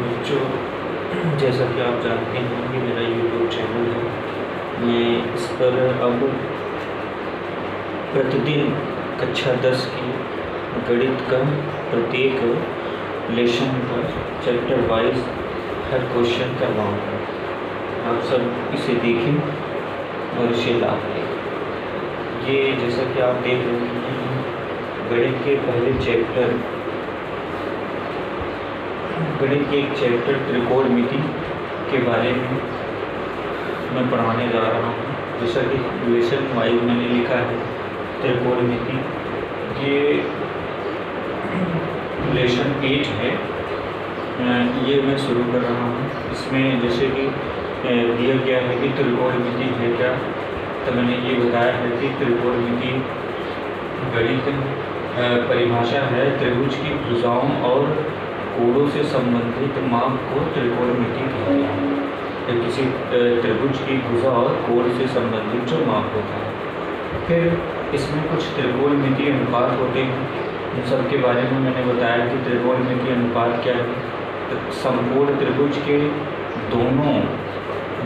बच्चों, जैसा कि आप जानते हैं कि मेरा यूट्यूब चैनल है। मैं इस पर अब प्रतिदिन कक्षा 10 की गणित का प्रत्येक लेसन का चैप्टर वाइज हर क्वेश्चन करवाऊँगा। आप सब इसे देखें और इसे लाभ लें। ये जैसा कि आप देख रहे हैं, गणित के पहले चैप्टर गणित के एक चैप्टर त्रिकोणमिति के बारे में मैं पढ़ाने जा रहा हूँ। जैसा कि लेसन वाइज मैंने लिखा है त्रिकोणमिति, ये लेसन 8 है। ये मैं शुरू कर रहा हूँ। इसमें जैसे कि दिया गया है कि त्रिकोणमिति है क्या, तो मैंने ये बताया है कि त्रिकोणमिति गणित परिभाषा है त्रिभुज की भुजाओं और कोणों से संबंधित माप को त्रिकोणमिति कहते हैं। या किसी त्रिभुज की भुजा और कोण से संबंधित जो माप होता है। फिर इसमें कुछ त्रिकोणमितीय अनुपात होते हैं। इन सब के बारे में मैंने बताया कि त्रिकोणमितीय अनुपात क्या है। संपूर्ण त्रिभुज के दोनों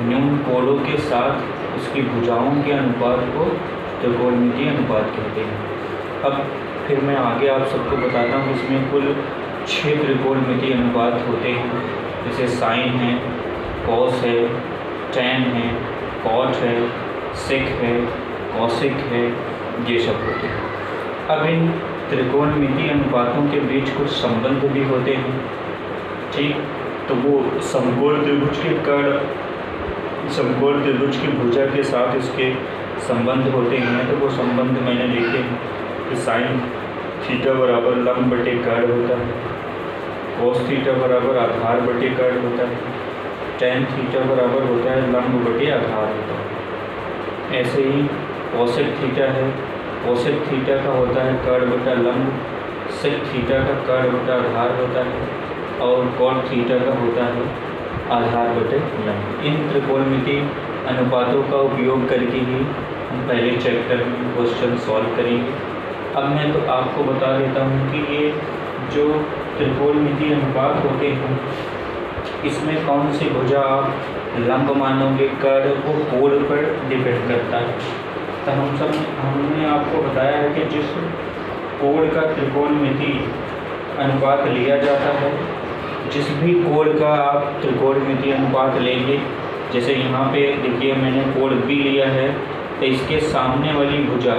न्यून कोणों के साथ उसकी भुजाओं के अनुपात को त्रिकोणमितीय अनुपात कहते हैं। अब फिर मैं आगे आप सबको बताता हूँ। इसमें कुल 6 त्रिकोणमितीय अनुपात होते हैं, जैसे साइन है, कॉस है, टैन है, कॉट है, सेक है, कॉसेक है, ये सब होते हैं। अब इन त्रिकोणमितीय अनुपातों के बीच कुछ संबंध भी होते हैं, ठीक। तो वो समकोण त्रिभुज के कर्ण समकोण त्रिभुज की भुजा के साथ इसके संबंध होते हैं। तो वो संबंध मैंने लिखे हैं कि साइन थीटा बराबर लंब बटे कर्ण होता है, कोस थीटा बराबर आधार बटे कर्ण होता है, टैन थीटा बराबर होता है लंब बटे आधार होता है। ऐसे ही कोसेक थीटा है, कोसेक थीटा का होता है कर्ण बटा लंब, सेक थीटा का कर्ण बटा आधार होता है, और कॉट थीटा का होता है आधार बटे लंब। इन त्रिकोणमितीय अनुपातों का उपयोग करके ही हम पहले चैप्टर में क्वेश्चन सॉल्व करेंगे। अब मैं तो आपको बता देता हूँ कि ये जो त्रिकोणमितीय अनुपात होते हैं, इसमें कौन सी भुजा आप लंब मानोगे, कर्ण वो कोण पर डिपेंड करता है। तो हमने आपको बताया है कि जिस कोण का त्रिकोणमितीय अनुपात लिया जाता है, जिस भी कोण का आप त्रिकोणमितीय अनुपात लेंगे, जैसे यहाँ पे देखिए मैंने कोण B लिया है, तो इसके सामने वाली भुजा,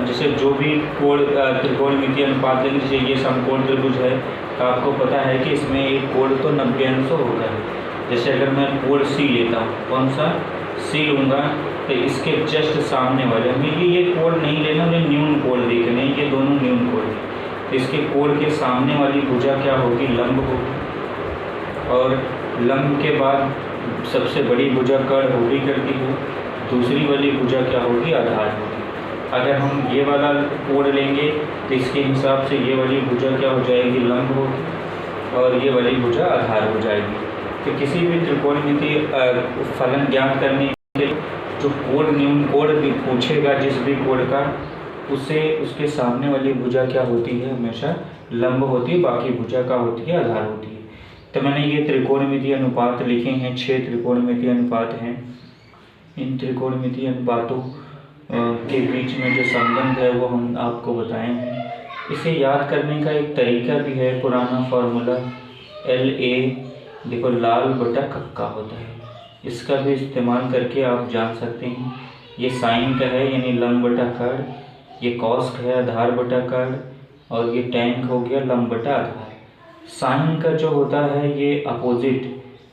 जैसे जो भी कोण त्रिकोणमितीय अनुपात लेंगे, जैसे ये समकोण त्रिभुज है, तो आपको पता है कि इसमें एक कोण तो 90 अंश होता है। जैसे अगर मैं कोण C लेता हूँ, कौन सा C लूँगा, तो इसके जस्ट सामने वाले, हमें ये कोण नहीं लेना, मुझे न्यून कोण देखने, ये दोनों न्यून कोण। तो इसके कोण के सामने वाली भुजा क्या होगी, लंब होगी, और लंब के बाद सबसे बड़ी भुजा कर्ण होगी करती है, दूसरी वाली भुजा क्या होगी, आधार होगी। अगर हम ये वाला कोण लेंगे तो इसके हिसाब से ये वाली भुजा क्या हो जाएगी, लंब होगी, और ये वाली भुजा आधार हो जाएगी। तो किसी भी त्रिकोणमितीय फलन ज्ञात करने के लिए जो कोण न्यून कोण भी पूछेगा, जिस भी कोण का, उससे उसके सामने वाली भुजा क्या होती है, हमेशा लंब होती है, बाकी भुजा का होती है, आधार होती है। तो मैंने ये त्रिकोणमितीय अनुपात लिखे हैं, 6 त्रिकोणमितीय अनुपात हैं। इन त्रिकोणमितीय अनुपातों के बीच में जो संबंध है वो हम आपको बताए हैं। इसे याद करने का एक तरीका भी है, पुराना फार्मूला LA, देखो लाल बटा कक्का होता है, इसका भी इस्तेमाल करके आप जान सकते हैं। ये साइन का है यानी लंब बटा कर्ण, ये कॉस का है आधार बटा कर्ण, और ये टैन हो गया लंब बटा आधार। साइन का जो होता है ये अपोजिट,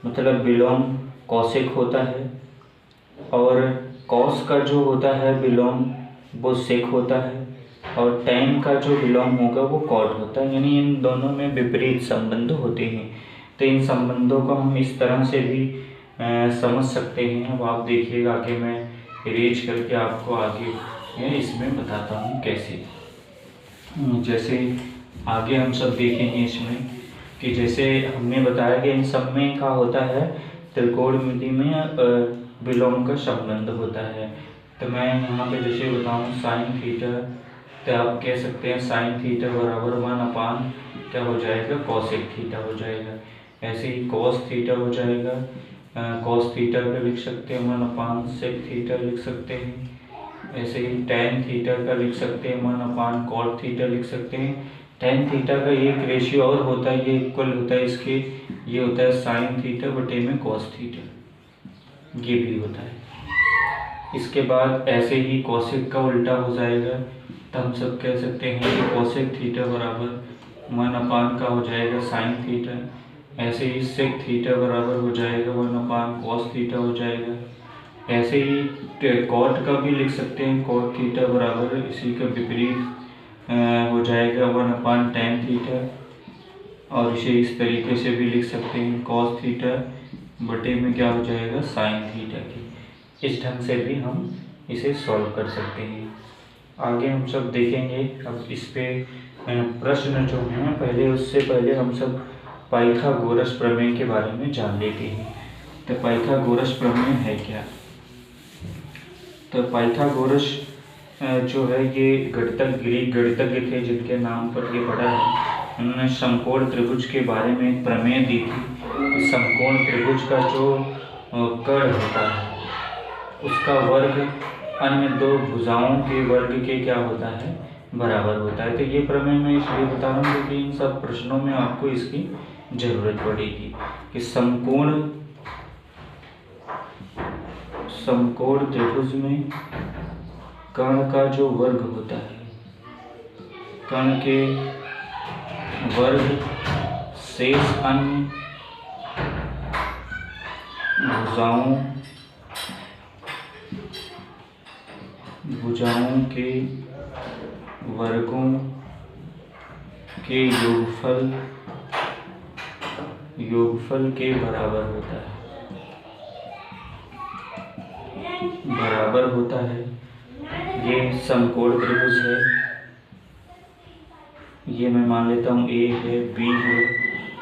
मतलब विलोम कॉसेक होता है, और कॉस का जो होता है विलोम वो सेक होता है, और टैन का जो विलोम होगा वो कॉट होता है। यानी इन दोनों में विपरीत संबंध होते हैं। तो इन संबंधों को हम इस तरह से भी समझ सकते हैं। अब आप देखिएगा, आगे मैं इरेज करके आपको आगे इसमें बताता हूँ कैसे। जैसे आगे हम सब देखेंगे इसमें कि जैसे हमने बताया कि इन सब में क्या होता है, त्रिकोणमिति में विलोम का संबंध होता है। तो मैं यहाँ पे जैसे बताऊँ साइन थीटा, तो आप कह सकते हैं साइन थीटा बराबर 1 अपान क्या हो जाएगा, कॉसेक थीटा हो जाएगा। ऐसे ही कॉस थीटा हो जाएगा, कॉस थीटा का लिख सकते हैं 1/sec थीटा लिख सकते हैं। ऐसे ही tan थीटा का लिख सकते हैं 1/cot थीटा लिख सकते हैं। tan थीटा का एक रेशियो और होता है, ये इक्वल होता है इसके, ये होता है sin थीटा बटे में cos थीटा, ये भी होता है। इसके बाद ऐसे ही कोसेक का उल्टा हो जाएगा, तो हम सब कह सकते हैं कि कोसेक थीटा बराबर 1 का हो जाएगा sin थीटा। ऐसे ही सेक थीटा बराबर हो जाएगा 1/cos थीटा हो जाएगा। ऐसे ही कॉट का भी लिख सकते हैं, कॉट थीटा बराबर इसी का विपरीत हो जाएगा 1/tan थीटा। और इसे इस तरीके से भी लिख सकते हैं, cos थीटा बटे में क्या हो जाएगा sin थीटा की। इस ढंग से भी हम इसे सॉल्व कर सकते हैं। आगे हम सब देखेंगे। अब इस पे प्रश्न जो हैं पहले, उससे पहले हम सब पाइथागोरस प्रमेय के बारे में जान लेते हैं। तो पाइथागोरस प्रमेय है क्या? तो पाइथागोरस जो है ये ग्रीक गणितज्ञ थे, जिनके नाम पर ये पढ़ा है। उन्होंने समकोण त्रिभुज के बारे में एक प्रमेय दी थी। समकोण त्रिभुज का जो कर्ण होता है उसका वर्ग अन्य दो भुजाओं के वर्ग के क्या होता है, बराबर होता है। तो ये प्रमेय मैं इसलिए बता रहा हूँ क्योंकि इन सब प्रश्नों में आपको इसकी जरूरत पड़ेगी कि समकोण त्रिभुज में कर्ण का जो वर्ग होता है, कर्ण के वर्ग शेष अन्य भुजाओं के वर्गों के योगफल के बराबर होता है। ये समकोण त्रिभुज है, ये मैं मान लेता हूँ A है, B है,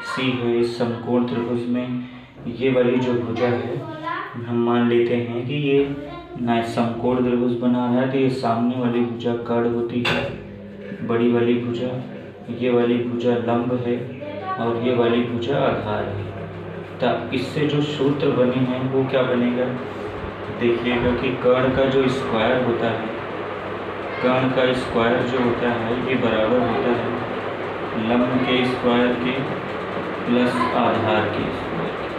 C है। इस समकोण त्रिभुज में ये वाली जो भुजा है हम मान लेते हैं कि ये ना समकोण त्रिभुज बना रहा है, तो ये सामने वाली भुजा कर्ण होती है, बड़ी वाली भुजा, ये वाली भुजा लंब है और ये वाली भुजा आधार है। तो इससे जो सूत्र बने हैं वो क्या बनेगा, देखिएगा कि कर्ण का जो स्क्वायर होता है, कर्ण का स्क्वायर जो होता है ये बराबर होता है लंब के स्क्वायर के प्लस आधार के स्क्वायर के,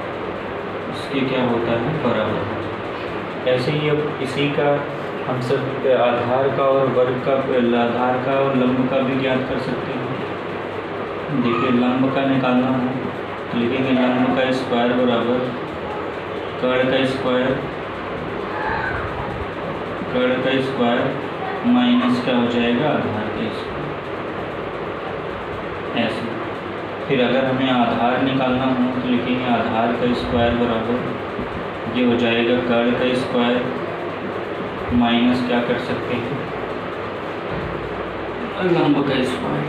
इसके क्या होता है बराबर होता है। ऐसे ही अब इसी का हम सब आधार का और वर्ग का, आधार का और लंब का भी ज्ञात कर सकते हैं। देखिए लंब का निकालना है तो लिखेंगे लंब का स्क्वायर बराबर कर्ण का स्क्वायर माइनस क्या हो जाएगा आधार के स्क्वायर, ऐसे। फिर अगर हमें आधार निकालना हो तो लिखेंगे आधार का स्क्वायर बराबर ये हो जाएगा कर्ण का स्क्वायर माइनस क्या कर सकते हैं लंब का स्क्वायर।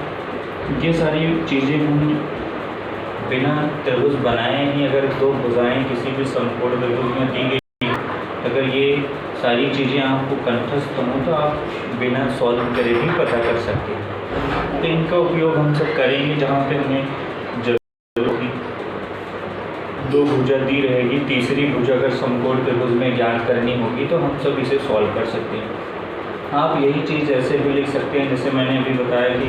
ये सारी चीज़ें हम बिना त्रिभुज बनाए ही, अगर दो भुजाएं किसी भी समकोण त्रिभुज में दी गई, अगर ये सारी चीज़ें आपको कंठस्थ हों तो आप बिना सॉल्व करे भी पता कर सकते हैं। तो इनका उपयोग हम सब करेंगे जहाँ पे हमें दो भुजा दी रहेगी, तीसरी भुजा अगर समकोण त्रिभुज में ज्ञात करनी होगी तो हम सब इसे सॉल्व कर सकते हैं। आप यही चीज़ ऐसे भी लिख सकते हैं जैसे मैंने अभी बताया कि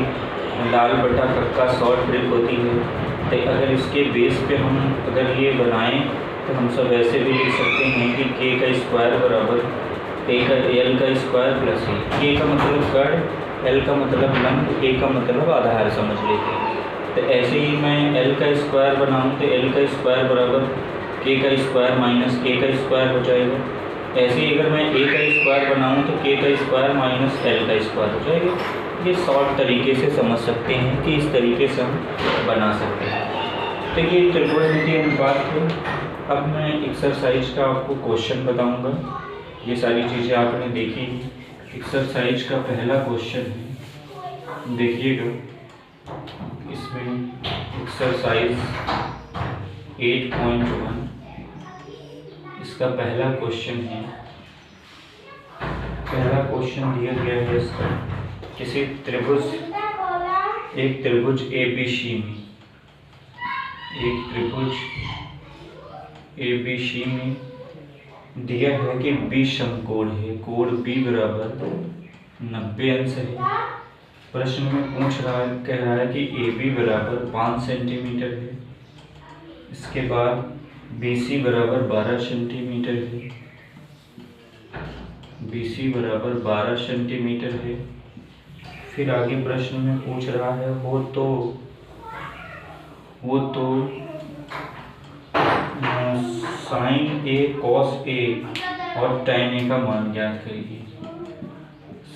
लाल बटा कक्का शॉर्ट ट्रिक होती है। तो अगर इसके बेस पे हम अगर ये बनाएं तो हम सब ऐसे भी लिख सकते हैं कि k का स्क्वायर बराबर l का स्क्वायर प्लस k का मतलब कर्ण, l का मतलब लंब, a का मतलब आधार समझ लेते हैं। तो ऐसे ही मैं l का स्क्वायर बनाऊँ तो l का स्क्वायर बराबर k का स्क्वायर माइनस a का स्क्वायर हो जाएगा। ऐसे ही अगर मैं a का स्क्वायर बनाऊँ तो k का स्क्वायर माइनस l का स्क्वायर हो जाएगा। ये शॉर्ट तरीके से समझ सकते हैं कि इस तरीके से हम बना सकते हैं। तो ये त्रिकोणमितीय अनुपात थे। अब मैं एक्सरसाइज का आपको क्वेश्चन बताऊंगा। ये सारी चीज़ें आपने देखी। एक्सरसाइज का पहला क्वेश्चन है, देखिएगा इसमें एक्सरसाइज 8.1 इसका पहला क्वेश्चन है। पहला क्वेश्चन दिया गया है इसका, किसी त्रिभुज, एक त्रिभुज ABC में एक त्रिभुज ABC में दिया है कि B समकोण है, कोण B बराबर 90 अंश है। प्रश्न में पूछ रहा है, कह रहा है कि AB बराबर 5 सेंटीमीटर है। इसके बाद BC बराबर 12 सेंटीमीटर है। BC बराबर 12 सेंटीमीटर है। फिर आगे प्रश्न में पूछ रहा है वो तो साइन ए कॉस ए और tan ए का मान ज्ञात करिए।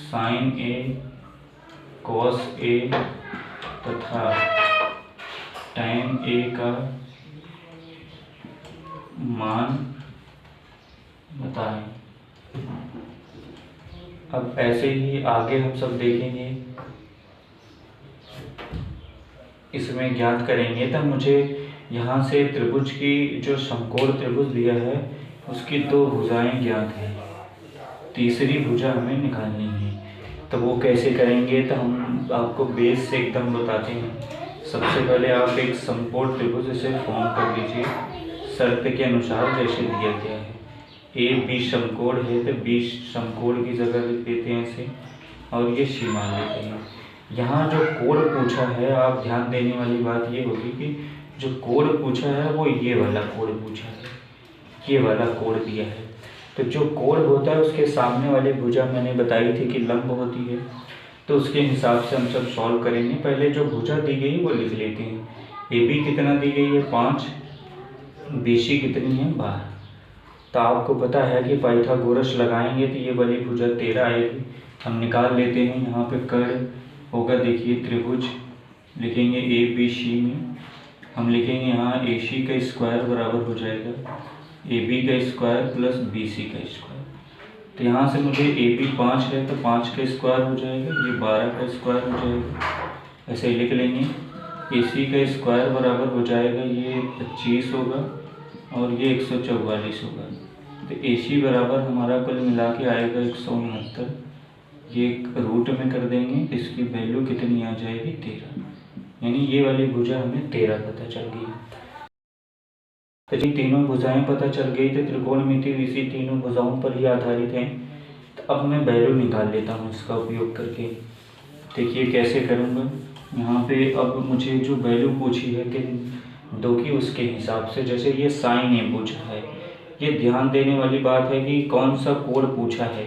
साइन ए कॉस ए तथा tan ए का मान बताएं। अब ऐसे ही आगे हम सब देखेंगे, इसमें ज्ञात करेंगे। तब मुझे यहाँ से त्रिभुज की जो समकोण त्रिभुज दिया है उसकी 2 भुजाएं ज्ञात हैं, तीसरी भुजा हमें निकालनी है। तो वो कैसे करेंगे, तो हम आपको बेस से एकदम बताते हैं। सबसे पहले आप एक समकोण त्रिभुज से फॉर्म कर लीजिए शर्त के अनुसार जैसे दिया गया है। ए बी समकोण है तो बी समकोण की जगह लिख देते हैं इसे, और ये सी मान लेते हैं। यहाँ जो कोण पूछा है, आप ध्यान देने वाली बात ये होगी कि जो कोण पूछा है वो ये वाला कोण पूछा है, ये वाला कोण दिया है। तो जो कोण होता है उसके सामने वाली भुजा मैंने बताई थी कि लंब होती है, तो उसके हिसाब से हम सब सॉल्व करेंगे। पहले जो भुजा दी गई वो लिख लेते हैं। ए बी कितना दी गई है 5, BC कितनी है 12। तो आपको पता है कि पाइथागोरस लगाएंगे तो ये वाली भुजा 13 आएगी। हम निकाल लेते हैं। यहाँ पे कर्ण होगा, देखिए त्रिभुज लिखेंगे ABC में हम लिखेंगे यहाँ AC का स्क्वायर बराबर हो जाएगा AB का स्क्वायर प्लस BC का स्क्वायर। तो यहाँ से मुझे AB 5 है तो 5 का स्क्वायर हो जाएगा, ये 12 का स्क्वायर हो जाएगा। ऐसे ही लिख लेंगे। AC का स्क्वायर बराबर हो जाएगा, ये 25 होगा और ये 144 होगा। तो AC बराबर हमारा कुल मिला के आएगा 169। ये रूट में कर देंगे, इसकी वैल्यू कितनी आ जाएगी 13, यानी ये वाली भुजा हमें 13 पता चल गई। तो जी तीनों भुजाएं पता चल गई, तो त्रिकोणमिति इसी तीनों भुजाओं पर ही आधारित हैं। तो अब मैं वैल्यू निकाल लेता हूँ इसका उपयोग करके। देखिए कैसे करूँगा। यहाँ पे अब मुझे जो वैल्यू पूछी है कि 2 की, उसके हिसाब से जैसे ये साइन ए पूछा है, ये ध्यान देने वाली बात है कि कौन सा कोण पूछा है।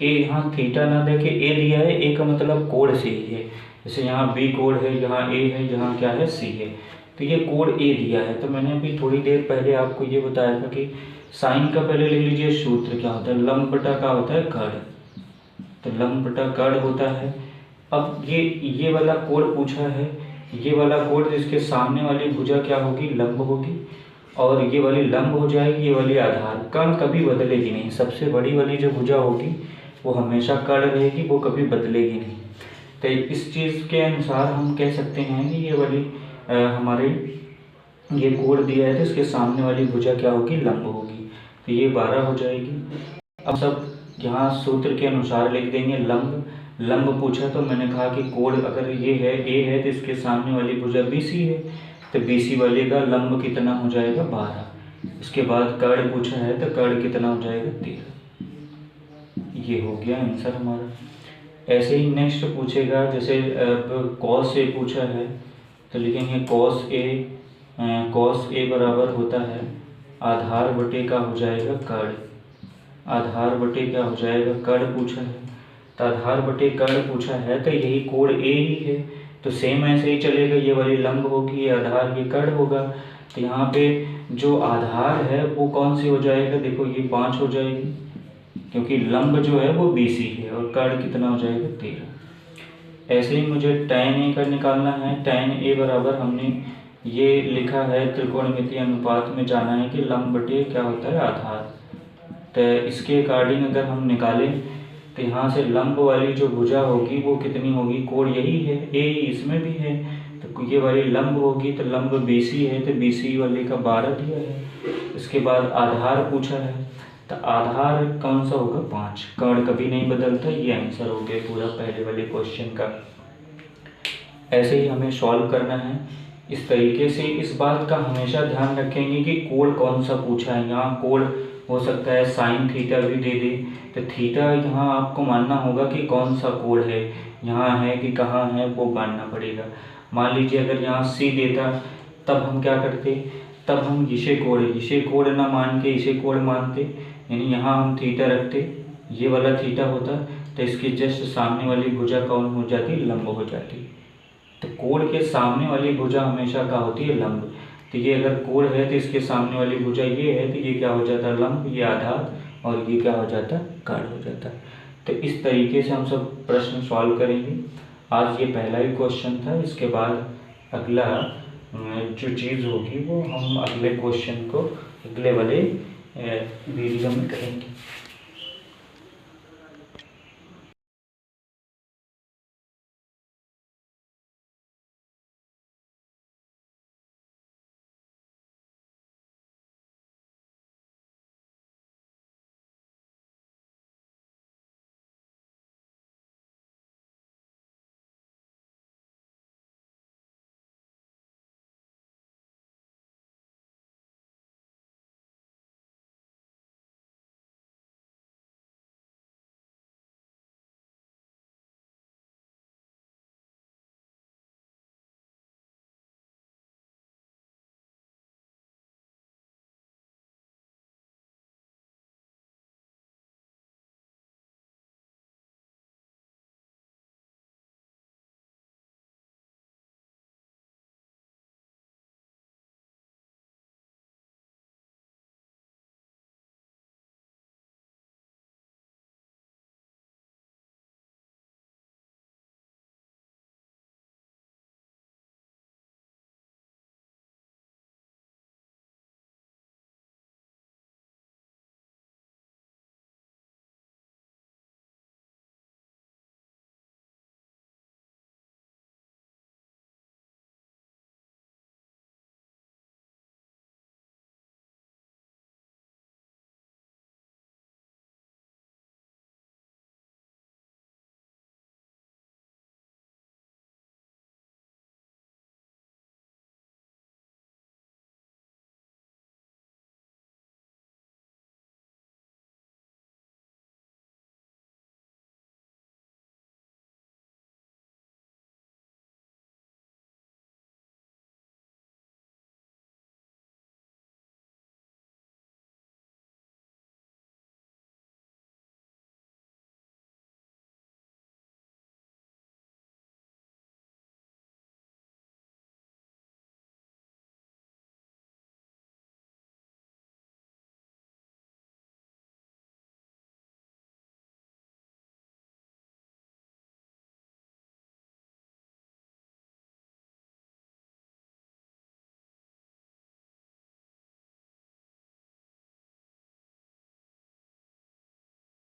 ए यहाँ थीटा ना देके ए दिया है, ए का मतलब कोण से ही है। जैसे यहाँ बी कोण है, यहाँ ए है, यहाँ क्या है सी है, तो ये कोण ए दिया है। तो मैंने अभी थोड़ी देर पहले आपको ये बताया था कि साइन का पहले ले लीजिए सूत्र क्या होता है, लंब बटा का होता है कर्ण, तो लंब बटा कर्ण होता है। अब ये वाला कोण पूछा है, ये वाला कोण जिसके सामने वाली भुजा क्या होगी, लंब होगी, और ये वाली लंब हो जाएगी, ये वाली आधार। कर्ण कभी बदलेगी नहीं, सबसे बड़ी वाली जो भुजा होगी वो हमेशा कर्ण रहेगी, वो कभी बदलेगी नहीं। तो इस चीज़ के अनुसार हम कह सकते हैं कि ये वाली हमारे ये कोण दिया है तो इसके सामने वाली भुजा क्या होगी, लंब होगी। तो ये 12 हो जाएगी। अब सब यहाँ सूत्र के अनुसार लिख देंगे। लंब पूछा तो मैंने कहा कि कोण अगर ये है ए है तो इसके सामने वाली भुजा BC है, तो BC वाले का लंब कितना हो जाएगा 12। इसके बाद कर्ण पूछा है तो कर्ण कितना हो जाएगा 13। ये हो गया आंसर हमारा। ऐसे ही नेक्स्ट पूछेगा, जैसे कॉस ए पूछा है तो लिखेंगे कॉस ए बराबर होता है आधार बटे का हो जाएगा कर्ण। आधार बटे क्या हो जाएगा, कर्ण पूछा है, तो आधार बटे कर्ण पूछा है तो यही कोण ए ही है, तो सेम ऐसे ही चलेगा। ये वाली लंब होगी, ये आधार, ये कर्ण होगा। तो यहाँ पे जो आधार है वो कौन सी हो जाएगा, देखो ये 5 हो जाएगी, क्योंकि लंब जो है वो BC है, और कर्ण कितना हो जाएगा 13। ऐसे ही मुझे tan ए का निकालना है। tan ए बराबर हमने ये लिखा है, त्रिकोणमिति अनुपात में जाना है कि लंब बटे क्या होता है आधार। तो इसके अकॉर्डिंग अगर हम निकालें तो यहाँ से लंब वाली जो भुजा होगी वो कितनी होगी, कोण यही है, ए इसमें भी है, तो ये वाली लंब होगी, तो लंब BC है तो BC वाले का 12 दिया है। इसके बाद आधार पूछा है, तो आधार कौन सा होगा 5, कर्ण कभी नहीं बदलता। ये आंसर हो गया पूरा पहले वाले क्वेश्चन का। ऐसे ही हमें सॉल्व करना है। इस तरीके से इस बात का हमेशा ध्यान रखेंगे कि कोड कौन सा पूछा है। यहाँ कोड हो सकता है साइन थीटा भी दे दे, तो थीटा यहाँ आपको मानना होगा कि कौन सा कोड है, यहाँ है कि कहाँ है, वो मानना पड़ेगा। मान लीजिए अगर यहाँ सी देता तब हम क्या करते, तब हम इसे कोड ना मान के इसे कोड मानते, यानी यहाँ हम थीटा रखते, ये वाला थीटा होता तो इसकी जस्ट सामने वाली भुजा कौन हो जाती, लंब हो जाती। तो कोड के सामने वाली भुजा हमेशा क्या होती है, लंब। तो ये अगर कोड है तो इसके सामने वाली भुजा ये है, तो ये क्या हो जाता है, लंब, ये आधार, और ये क्या हो जाता है, काट हो जाता है। तो इस तरीके से हम सब प्रश्न सॉल्व करेंगे। आज ये पहला ही क्वेश्चन था, इसके बाद अगला जो चीज़ होगी वो हम अगले क्वेश्चन को अगले वाले वीडियो में करेंगे।